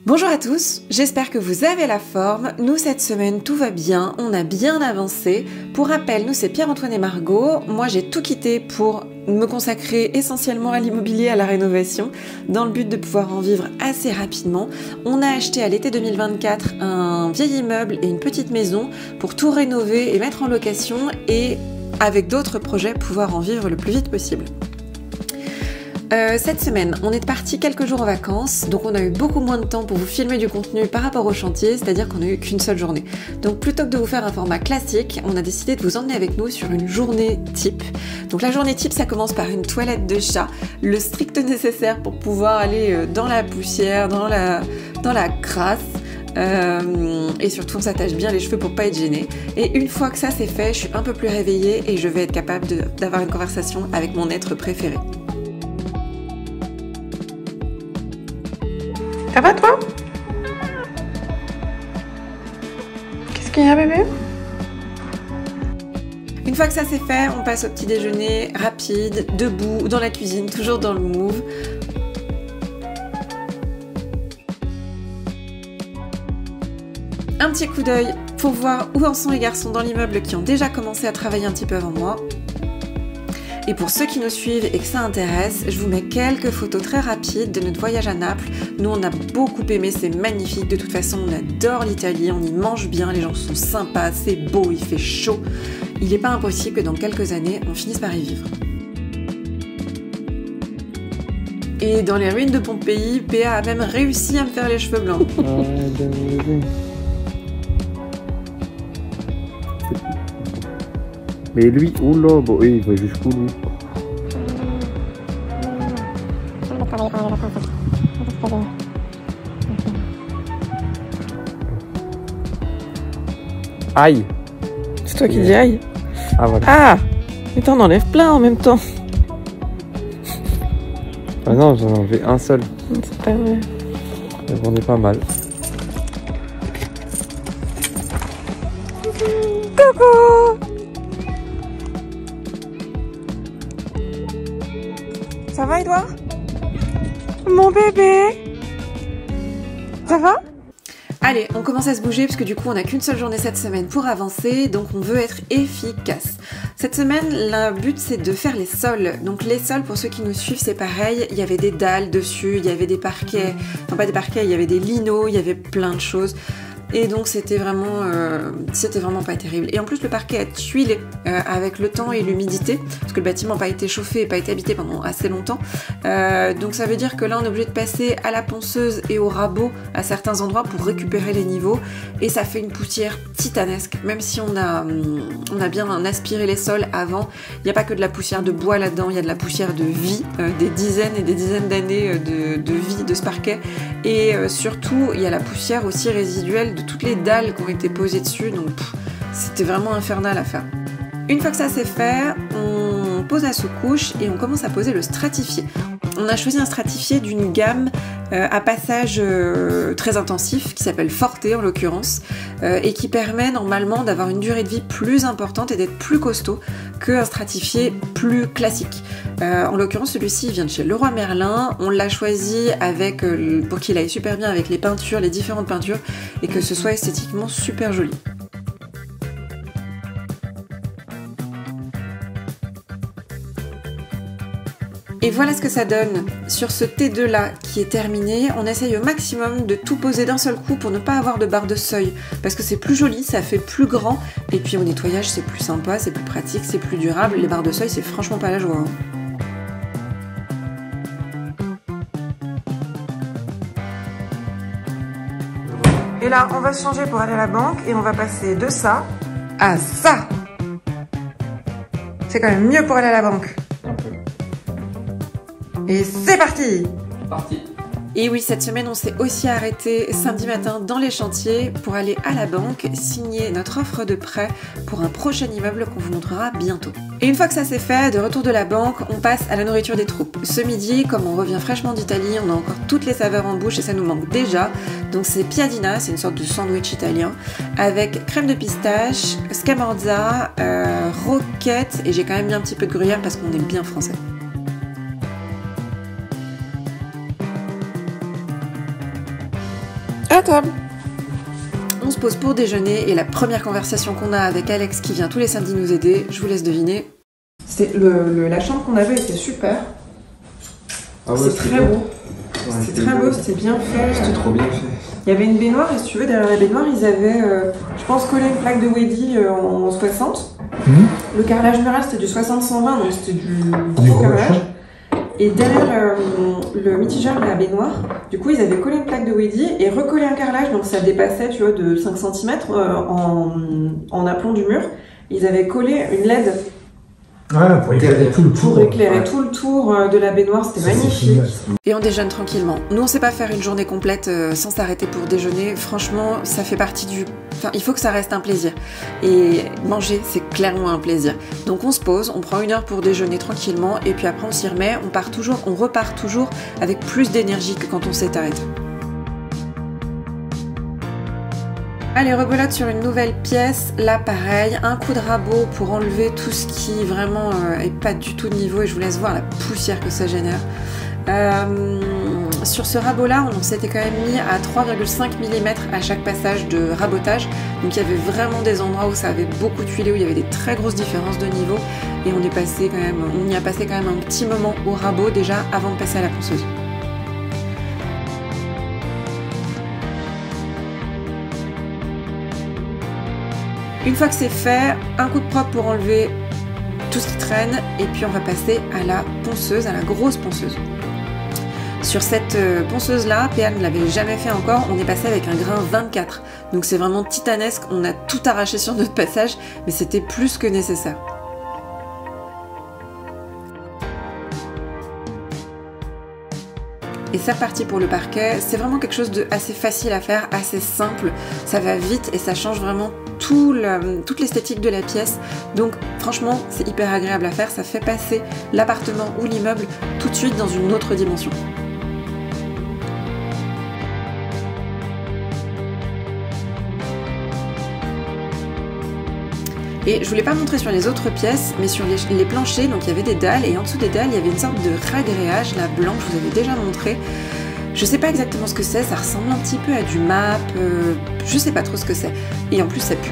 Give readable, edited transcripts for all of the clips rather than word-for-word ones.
Bonjour à tous, j'espère que vous avez la forme. Nous cette semaine tout va bien, on a bien avancé. Pour rappel, nous c'est Pierre-Antoine et Margot. Moi j'ai tout quitté pour me consacrer essentiellement à l'immobilier, à la rénovation, dans le but de pouvoir en vivre assez rapidement. On a acheté à l'été 2024 un vieil immeuble et une petite maison pour tout rénover et mettre en location et avec d'autres projets pouvoir en vivre le plus vite possible. Cette semaine, on est parti quelques jours en vacances, donc on a eu beaucoup moins de temps pour vous filmer du contenu par rapport au chantier, c'est-à-dire qu'on a eu qu'une seule journée. Donc plutôt que de vous faire un format classique, on a décidé de vous emmener avec nous sur une journée type. Donc la journée type, ça commence par une toilette de chat, le strict nécessaire pour pouvoir aller dans la poussière, dans la crasse. Et surtout on s'attache bien les cheveux pour pas être gêné. Et une fois que ça c'est fait, je suis un peu plus réveillée et je vais être capable d'avoir une conversation avec mon être préféré. Ça va toi? Qu'est-ce qu'il y a bébé? Une fois que ça c'est fait, on passe au petit déjeuner rapide, debout, dans la cuisine, toujours dans le move. Un petit coup d'œil pour voir où en sont les garçons dans l'immeuble qui ont déjà commencé à travailler un petit peu avant moi. Et pour ceux qui nous suivent et que ça intéresse, je vous mets quelques photos très rapides de notre voyage à Naples. Nous, on a beaucoup aimé, c'est magnifique. De toute façon, on adore l'Italie, on y mange bien, les gens sont sympas, c'est beau, il fait chaud. Il n'est pas impossible que dans quelques années, on finisse par y vivre. Et dans les ruines de Pompéi, PA a même réussi à me faire les cheveux blancs. Mais lui, oula, bon, il va jusqu'où lui? Aïe! C'est toi qui dis aïe? Ah voilà. Ah! Mais t'en enlèves plein en même temps. Ah non, j'en ai enlevé un seul. C'est pas vrai. On est pas mal. Coucou! Ça va Edouard? Mon bébé? Ça va? Allez, on commence à se bouger parce que du coup on n'a qu'une seule journée cette semaine pour avancer, donc on veut être efficace. Cette semaine, le but c'est de faire les sols. Donc les sols, pour ceux qui nous suivent, c'est pareil, il y avait des dalles dessus, il y avait des parquets, enfin pas des parquets, il y avait des linos, il y avait plein de choses. Et donc c'était vraiment pas terrible. Et en plus le parquet a tuilé avec le temps et l'humidité, parce que le bâtiment n'a pas été chauffé et pas été habité pendant assez longtemps. Donc ça veut dire que là on est obligé de passer à la ponceuse et au rabot à certains endroits pour récupérer les niveaux. Et ça fait une poussière titanesque. Même si on a bien aspiré les sols avant, il n'y a pas que de la poussière de bois là-dedans, il y a de la poussière de vie, des dizaines et des dizaines d'années de vie de ce parquet. Et surtout il y a la poussière aussi résiduelle de toutes les dalles qui ont été posées dessus, donc c'était vraiment infernal à faire. Une fois que ça c'est fait, on pose la sous-couche et on commence à poser le stratifié. On a choisi un stratifié d'une gamme à passage très intensif qui s'appelle Forte en l'occurrence et qui permet normalement d'avoir une durée de vie plus importante et d'être plus costaud qu'un stratifié plus classique. En l'occurrence celui-ci vient de chez Leroy Merlin, on l'a choisi avec, pour qu'il aille super bien avec les peintures, les différentes peintures et que ce soit esthétiquement super joli. Et voilà ce que ça donne sur ce T2 là qui est terminé. On essaye au maximum de tout poser d'un seul coup pour ne pas avoir de barre de seuil parce que c'est plus joli, ça fait plus grand et puis au nettoyage c'est plus sympa, c'est plus pratique, c'est plus durable. Les barres de seuil c'est franchement pas la joie. Hein. Et là on va se changer pour aller à la banque et on va passer de ça à ça. C'est quand même mieux pour aller à la banque. Et c'est parti! Et oui, cette semaine, on s'est aussi arrêté samedi matin dans les chantiers pour aller à la banque signer notre offre de prêt pour un prochain immeuble qu'on vous montrera bientôt. Et une fois que ça c'est fait, de retour de la banque, on passe à la nourriture des troupes. Ce midi, comme on revient fraîchement d'Italie, on a encore toutes les saveurs en bouche et ça nous manque déjà. Donc c'est piadina, c'est une sorte de sandwich italien, avec crème de pistache, scamorza, roquette, et j'ai quand même mis un petit peu de gruyère parce qu'on est bien français. à table. On se pose pour déjeuner et la première conversation qu'on a avec Alex qui vient tous les samedis nous aider, je vous laisse deviner. La chambre qu'on avait était super. Ah ouais, c'est très beau. Ouais, c'était très beau, c'était bien fait. C'était trop bien fait. Il y avait une baignoire et si tu veux, derrière la baignoire, ils avaient, je pense, collé une plaque de Weddy en 60. Le carrelage mural, c'était du 60-120, donc c'était du gros carrelage. Et derrière le mitigeur de la baignoire, du coup, ils avaient collé une plaque de Weddy et recollé un carrelage, donc ça dépassait, tu vois, de 5 cm en aplomb du mur. Ils avaient collé une LED. Ouais, pour éclairer tout le tour. Pour éclairer tout le tour de la baignoire, c'était magnifique. Et on déjeune tranquillement. Nous, on sait pas faire une journée complète sans s'arrêter pour déjeuner. Franchement, ça fait partie du... Enfin, il faut que ça reste un plaisir. Et manger, c'est clairement un plaisir. Donc on se pose, on prend 1 heure pour déjeuner tranquillement, et puis après on s'y remet, on repart toujours avec plus d'énergie que quand on s'est arrêté. Allez, rebelote sur une nouvelle pièce, là pareil, un coup de rabot pour enlever tout ce qui vraiment est pas du tout de niveau et je vous laisse voir la poussière que ça génère. Sur ce rabot là, on s'était quand même mis à 3,5 mm à chaque passage de rabotage, donc il y avait vraiment des endroits où ça avait beaucoup tuilé, où il y avait des très grosses différences de niveau et on y a passé quand même un petit moment au rabot déjà avant de passer à la ponceuse. Une fois que c'est fait, un coup de propre pour enlever tout ce qui traîne et puis on va passer à la ponceuse, à la grosse ponceuse. Sur cette ponceuse là, PA ne l'avait jamais fait encore, on est passé avec un grain 24. Donc c'est vraiment titanesque, on a tout arraché sur notre passage, mais c'était plus que nécessaire. Et c'est reparti pour le parquet, c'est vraiment quelque chose de assez facile à faire, assez simple, ça va vite et ça change vraiment toute l'esthétique de la pièce. Donc franchement c'est hyper agréable à faire, ça fait passer l'appartement ou l'immeuble tout de suite dans une autre dimension. Et je voulais pas montrer sur les autres pièces, mais sur les planchers, donc il y avait des dalles, et en dessous des dalles, il y avait une sorte de ragréage, la blanche, je vous avais déjà montré. Je sais pas exactement ce que c'est, ça ressemble un petit peu à du map, je sais pas trop ce que c'est. Et en plus ça pue.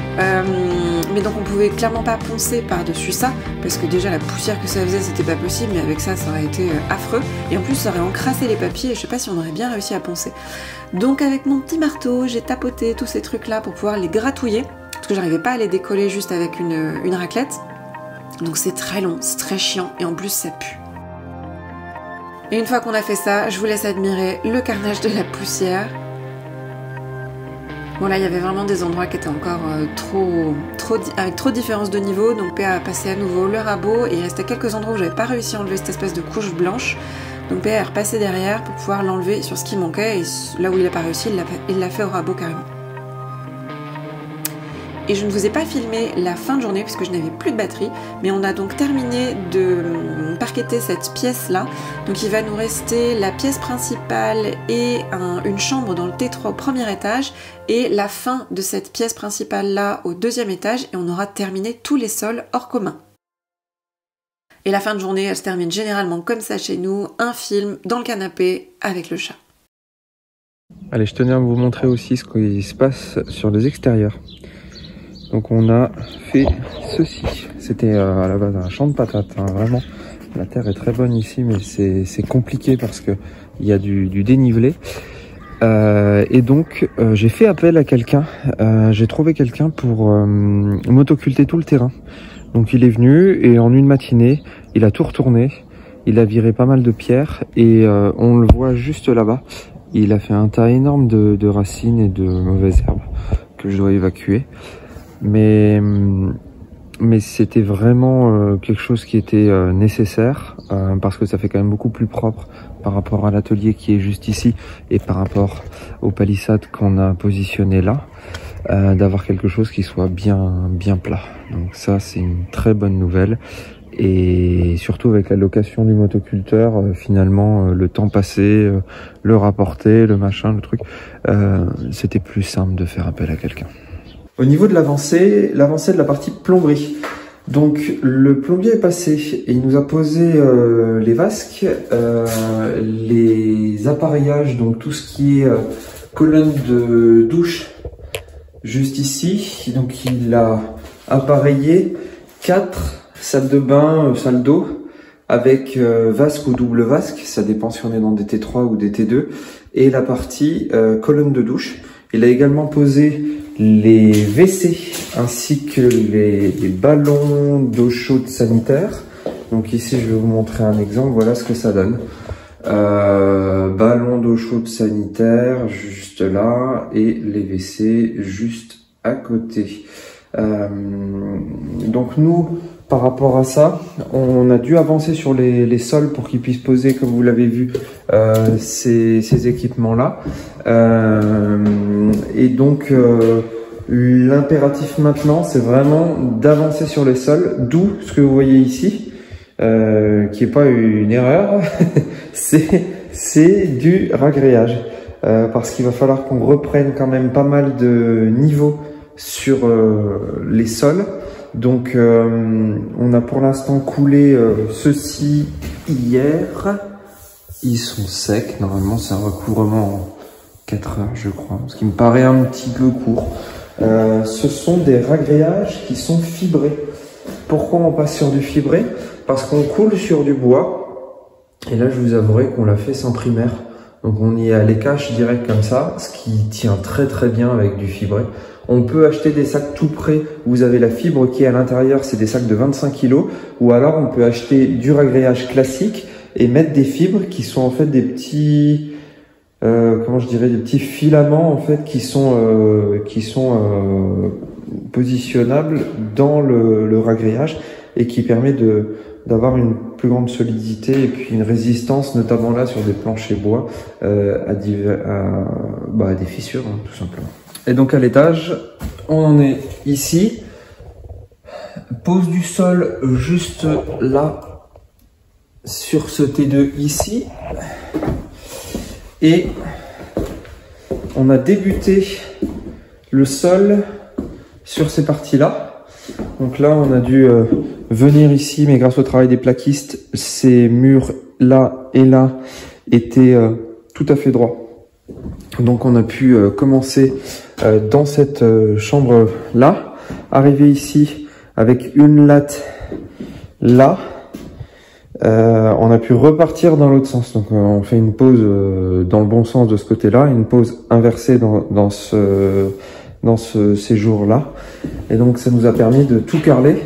Mais donc on pouvait clairement pas poncer par-dessus ça, parce que déjà la poussière que ça faisait, c'était pas possible, mais avec ça, ça aurait été affreux. Et en plus ça aurait encrassé les papiers, et je sais pas si on aurait bien réussi à poncer. Donc avec mon petit marteau, j'ai tapoté tous ces trucs-là pour pouvoir les gratouiller. Parce que j'arrivais pas à les décoller juste avec une raclette. Donc c'est très long, c'est très chiant et en plus ça pue. Et une fois qu'on a fait ça, je vous laisse admirer le carnage de la poussière. Bon là il y avait vraiment des endroits qui étaient encore avec trop de différence de niveau. Donc PA a passé à nouveau le rabot et il restait quelques endroits où j'avais pas réussi à enlever cette espèce de couche blanche. Donc PA est repassé derrière pour pouvoir l'enlever sur ce qui manquait et là où il n'a pas réussi, il l'a fait au rabot carrément. Et je ne vous ai pas filmé la fin de journée puisque je n'avais plus de batterie, mais on a donc terminé de parqueter cette pièce-là. Donc il va nous rester la pièce principale et une chambre dans le T3 au premier étage et la fin de cette pièce principale-là au 2e étage et on aura terminé tous les sols hors commun. Et la fin de journée, elle se termine généralement comme ça chez nous, un film dans le canapé avec le chat. Allez, je tenais à vous montrer aussi ce qui se passe sur les extérieurs. Donc on a fait ceci, c'était à la base un champ de patates, hein, vraiment. La terre est très bonne ici, mais c'est compliqué parce que il y a du dénivelé. Et donc j'ai fait appel à quelqu'un, j'ai trouvé quelqu'un pour m'autoculter tout le terrain. Donc il est venu et en une matinée, il a tout retourné, il a viré pas mal de pierres et on le voit juste là-bas. Il a fait un tas énorme de racines et de mauvaises herbes que je dois évacuer. Mais c'était vraiment quelque chose qui était nécessaire parce que ça fait quand même beaucoup plus propre par rapport à l'atelier qui est juste ici et par rapport aux palissades qu'on a positionnées là, d'avoir quelque chose qui soit bien plat. Donc ça c'est une très bonne nouvelle et surtout avec la location du motoculteur, finalement le temps passé, le rapporter, le machin, le truc, c'était plus simple de faire appel à quelqu'un. Au niveau de l'avancée de la partie plomberie. Donc le plombier est passé et il nous a posé les vasques, les appareillages, donc tout ce qui est colonne de douche juste ici. Donc il a appareillé 4 salles de bain, salle d'eau avec vasque ou double vasque, ça dépend si on est dans des T3 ou des T2, et la partie colonne de douche. Il a également posé les WC ainsi que les ballons d'eau chaude sanitaire. Donc ici je vais vous montrer un exemple, voilà ce que ça donne. Ballon d'eau chaude sanitaire juste là et les WC juste à côté. Donc nous, par rapport à ça, on a dû avancer sur les sols pour qu'ils puissent poser, comme vous l'avez vu, ces équipements-là. Et donc, l'impératif maintenant, c'est vraiment d'avancer sur les sols, d'où ce que vous voyez ici, qui n'est pas une erreur, c'est du ragréage. Parce qu'il va falloir qu'on reprenne quand même pas mal de niveaux sur les sols. Donc on a pour l'instant coulé ceux-ci hier. Ils sont secs, normalement c'est un recouvrement en 4 heures je crois, ce qui me paraît un petit peu court. Ce sont des ragréages qui sont fibrés. Pourquoi on passe sur du fibré? Parce qu'on coule sur du bois. Et là je vous avouerai qu'on l'a fait sans primaire. Donc on y est à l'écache direct comme ça, ce qui tient très très bien avec du fibré. On peut acheter des sacs tout prêts, vous avez la fibre qui est à l'intérieur, c'est des sacs de 25 kg. Ou alors on peut acheter du ragréage classique et mettre des fibres qui sont en fait des petits, comment je dirais, des petits filaments en fait qui sont positionnables dans le ragréage et qui permet d'avoir une plus grande solidité et puis une résistance, notamment là sur des planchers bois, à des fissures hein, tout simplement. Et donc à l'étage, on en est ici. Pose du sol juste là, sur ce T2 ici. Et on a débuté le sol sur ces parties-là. Donc là, on a dû venir ici, mais grâce au travail des plaquistes, ces murs là et là étaient tout à fait droits. Donc on a pu commencer dans cette chambre-là, arriver ici avec une latte là. On a pu repartir dans l'autre sens. Donc on fait une pause dans le bon sens de ce côté-là, une pause inversée dans ce séjour-là. Et donc ça nous a permis de tout carreler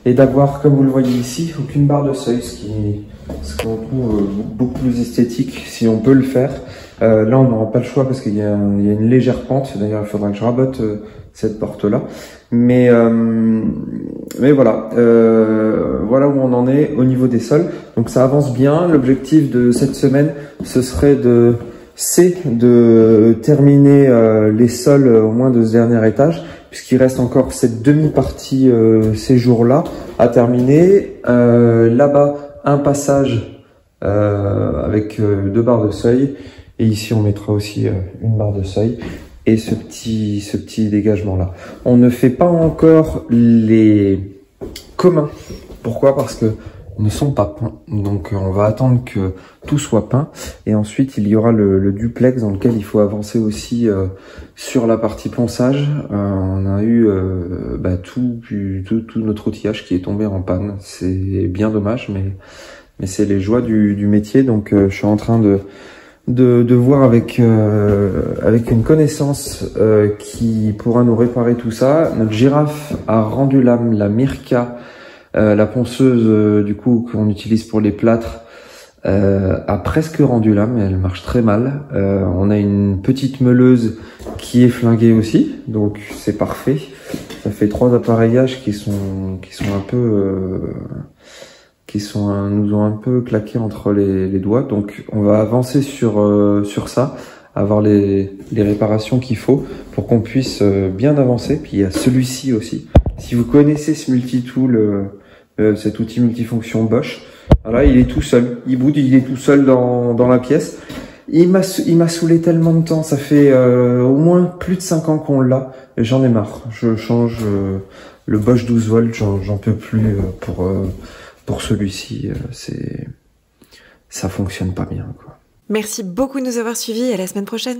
et d'avoir, comme vous le voyez ici, aucune barre de seuil, ce qu'on trouve beaucoup plus esthétique si on peut le faire. Là, on n'aura pas le choix parce qu'il y a une légère pente. D'ailleurs, il faudra que je rabote cette porte-là. Mais voilà, voilà où on en est au niveau des sols. Donc ça avance bien. L'objectif de cette semaine, ce serait de terminer les sols au moins de ce dernier étage, puisqu'il reste encore cette demi-partie ces jours-là à terminer. Là-bas, un passage avec 2 barres de seuil. Et ici, on mettra aussi une barre de seuil et ce petit dégagement-là. On ne fait pas encore les communs. Pourquoi? Parce que ne sont pas peints. Donc, on va attendre que tout soit peint. Et ensuite, il y aura le duplex dans lequel il faut avancer aussi sur la partie ponçage. On a eu tout notre outillage qui est tombé en panne. C'est bien dommage, mais c'est les joies du métier. Donc, je suis en train de voir avec une connaissance qui pourra nous réparer tout ça. Notre girafe a rendu l'âme, la Mirka, la ponceuse du coup qu'on utilise pour les plâtres, a presque rendu l'âme, elle marche très mal. On a une petite meuleuse qui est flinguée aussi, donc c'est parfait. Ça fait 3 appareillages qui sont un peu nous ont un peu claqué entre les doigts. Donc on va avancer sur ça, avoir les réparations qu'il faut pour qu'on puisse bien avancer. Puis il y a celui-ci aussi. Si vous connaissez ce multitool, cet outil multifonction Bosch, voilà, il est tout seul. Il boude, il est tout seul dans la pièce. Il m'a saoulé tellement de temps. Ça fait au moins plus de 5 ans qu'on l'a. Et j'en ai marre. Je change le Bosch 12 volts. J'en peux plus pour celui-ci. Ça fonctionne pas bien, quoi. Merci beaucoup de nous avoir suivis et à la semaine prochaine.